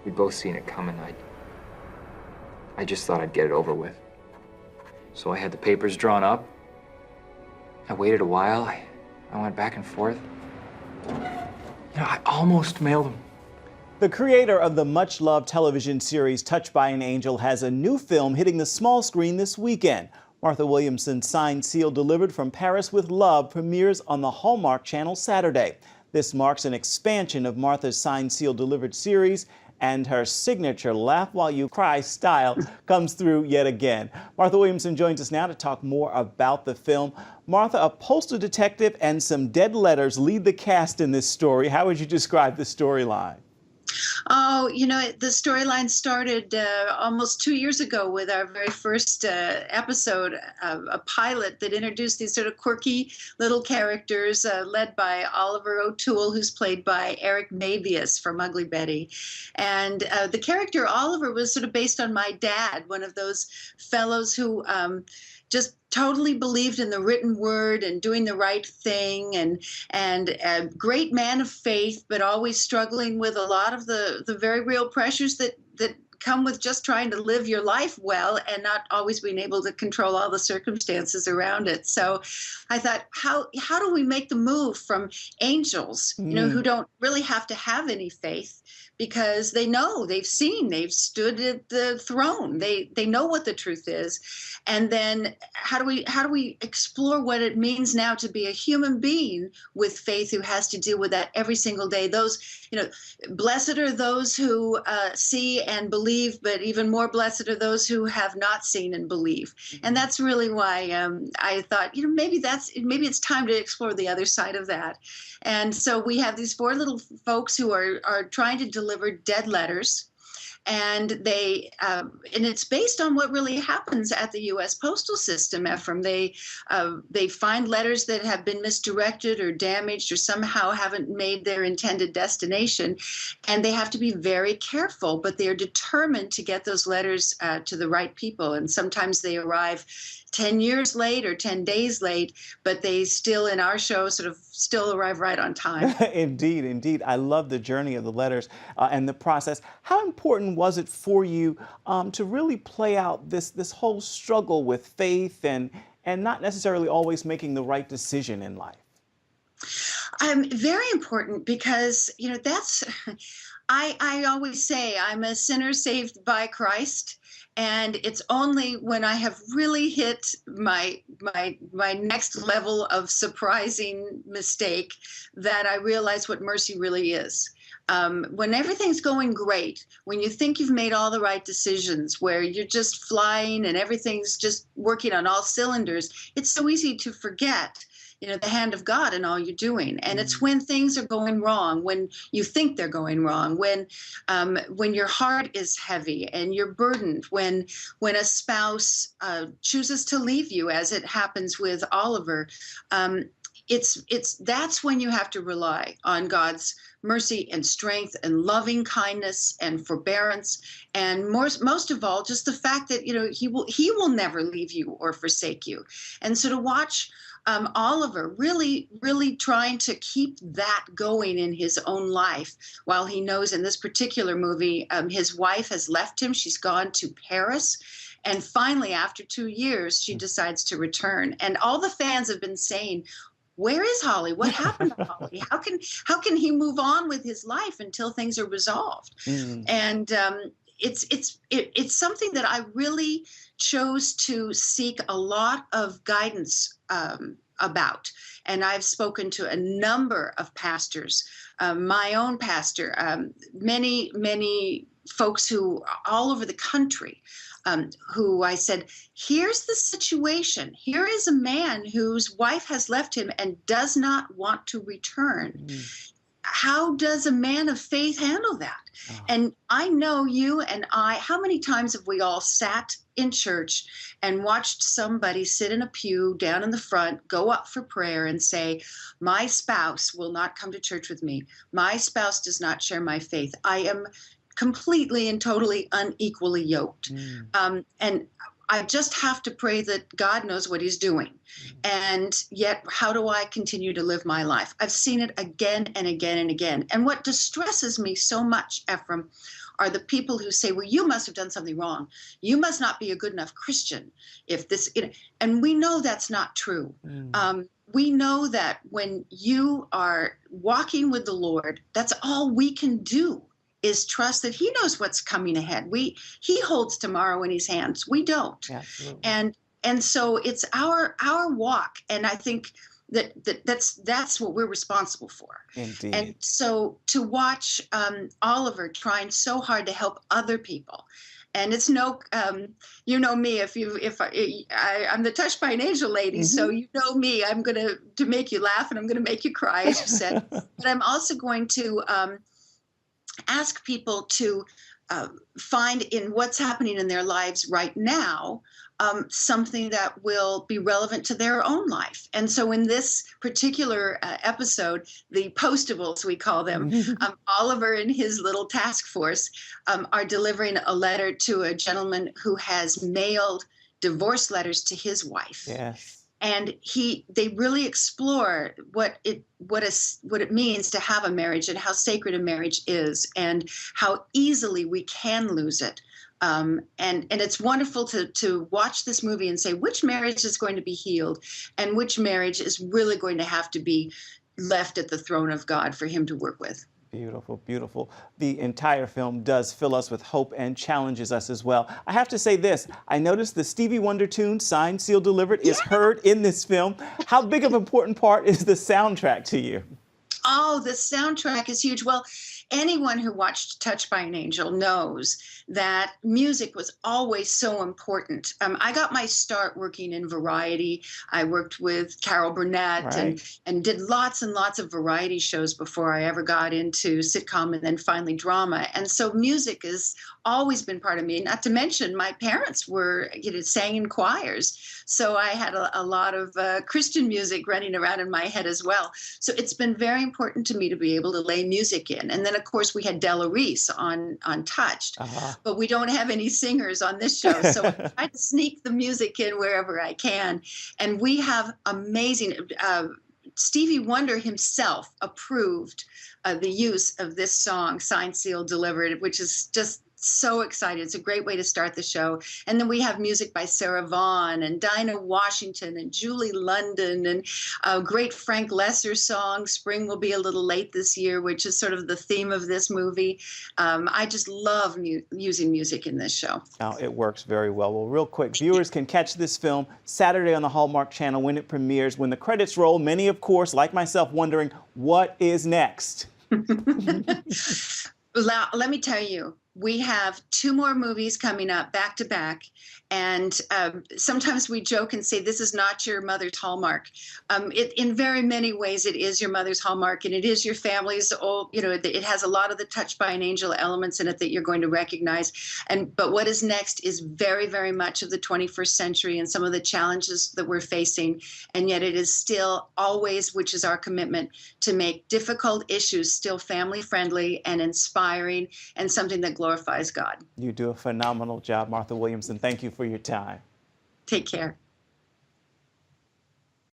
We'd both seen it coming. I just thought I'd get it over with. So I had the papers drawn up. I waited a while. I went back and forth. I almost mailed them. The creator of the much-loved television series Touched by an Angel has a new film hitting the small screen this weekend. Martha Williamson's Signed, Sealed, Delivered from Paris with Love premieres on the Hallmark Channel Saturday. This marks an expansion of Martha's Signed, Sealed, Delivered series, and her signature laugh while you cry style comes through yet again. Martha Williamson joins us now to talk more about the film. Martha, a postal detective and some dead letters lead the cast in this story. How would you describe the storyline? Oh, the storyline started almost 2 years ago with our very first episode, a pilot that introduced these sort of quirky little characters led by Oliver O'Toole, who's played by Eric Mabius from Ugly Betty. And the character Oliver was sort of based on my dad, one of those fellows who just totally believed in the written word and doing the right thing, and a great man of faith, but always struggling with a lot of the very real pressures that come with just trying to live your life well and not always being able to control all the circumstances around it. So I thought, how do we make the move from angels, who don't really have to have any faith, because they know, they've stood at the throne, they know what the truth is, and then how do we explore what it means now to be a human being with faith who has to deal with that every single day? Those, blessed are those who see and believe, but even more blessed are those who have not seen and believe. And that's really why I thought, maybe it's time to explore the other side of that. And so we have these four little folks who are trying to deliver dead letters. And and it's based on what really happens at the U.S. postal system, Ephraim. They find letters that have been misdirected or damaged or somehow haven't made their intended destination, and they have to be very careful, but they're determined to get those letters to the right people. And sometimes they arrive 10 years late or 10 days late, but they still, in our show, sort of still arrive right on time. Indeed, indeed. I love the journey of the letters and the process. How important was it for you to really play out this whole struggle with faith and not necessarily always making the right decision in life? Very important, because, I always say I'm a sinner saved by Christ. And it's only when I have really hit my next level of surprising mistake that I realize what mercy really is. When everything's going great, when you think you've made all the right decisions, where you're just flying and everything's just working on all cylinders, it's so easy to forget the hand of God in all you're doing. And it's when things are going wrong, when you think they're going wrong, when your heart is heavy and you're burdened, when a spouse chooses to leave you, as it happens with Oliver, that's when you have to rely on God's mercy and strength and loving kindness and forbearance, and most of all, just the fact that he will never leave you or forsake you. And so to watch Oliver really trying to keep that going in his own life, while he knows in this particular movie his wife has left him. She's gone to Paris. And finally, after 2 years, she decides to return. And all the fans have been saying, where is Holly? What happened to Holly? How can he move on with his life until things are resolved? And it's something that I really chose to seek a lot of guidance about. And I've spoken to a number of pastors, my own pastor, many folks who all over the country, who I said, here's the situation. Here is a man whose wife has left him and does not want to return. How does a man of faith handle that? And I know you and I, how many times have we all sat in church and watched somebody sit in a pew down in the front, go up for prayer and say, my spouse will not come to church with me. My spouse does not share my faith. I am completely and totally unequally yoked. And I just have to pray that God knows what he's doing. And yet, how do I continue to live my life? I've seen it again and again and again. And what distresses me so much, Ephraim, are the people who say, well, you must have done something wrong. You must not be a good enough Christian if this, and we know that's not true. We know that when you are walking with the Lord, that's all we can do is trust that he knows what's coming ahead. He holds tomorrow in his hands. We don't. Absolutely. And so it's our walk. And I think that's what we're responsible for. Indeed. And so to watch Oliver trying so hard to help other people, and it's no, you know me. I'm the touched by an angel lady, so you know me. I'm going to make you laugh, and I'm going to make you cry, as you said. But I'm also going to ask people to find in what's happening in their lives right now something that will be relevant to their own life. And so in this particular episode, the postables, we call them, Oliver and his little task force are delivering a letter to a gentleman who has mailed divorce letters to his wife. Yes. And they really explore what it means to have a marriage and how sacred a marriage is and how easily we can lose it. And it's wonderful to watch this movie and say which marriage is going to be healed and which marriage is really going to have to be left at the throne of God for him to work with. Beautiful, beautiful. The entire film does fill us with hope and challenges us as well. I have to say this, I noticed the Stevie Wonder tune, Signed, Sealed, Delivered, is heard in this film. How big of an important part is the soundtrack to you? Oh, the soundtrack is huge. Well, anyone who watched Touched by an Angel knows that music was always so important. I got my start working in variety. I worked with Carol Burnett and did lots and lots of variety shows before I ever got into sitcom and then finally drama. And so music has always been part of me, not to mention my parents sang in choirs. So I had a lot of Christian music running around in my head as well. So it's been very important to me to be able to lay music in. And then, of course, we had Della Reese on Touched, but we don't have any singers on this show. So I try to sneak the music in wherever I can. And we have amazing, Stevie Wonder himself approved the use of this song, Signed, Sealed, Delivered, which is just so excited. It's a great way to start the show. And then we have music by Sarah Vaughan and Dinah Washington and Julie London and a great Frank Lesser song, Spring Will Be a Little Late This Year, which is sort of the theme of this movie. I just love using music in this show. Oh, it works very well. Well, real quick, viewers can catch this film Saturday on the Hallmark Channel when it premieres. When the credits roll, many, of course, like myself, wondering what is next. Let me tell you, we have 2 more movies coming up back to back. And sometimes we joke and say, this is not your mother's Hallmark. In very many ways, it is your mother's Hallmark, and it is your family's it has a lot of the Touched by an Angel elements in it that you're going to recognize. But what is next is very, very much of the 21st century and some of the challenges that we're facing. And yet it is still always, which is our commitment, to make difficult issues still family friendly and inspiring and something that glorifies God. You do a phenomenal job, Martha Williamson. Thank you for your time. Take care.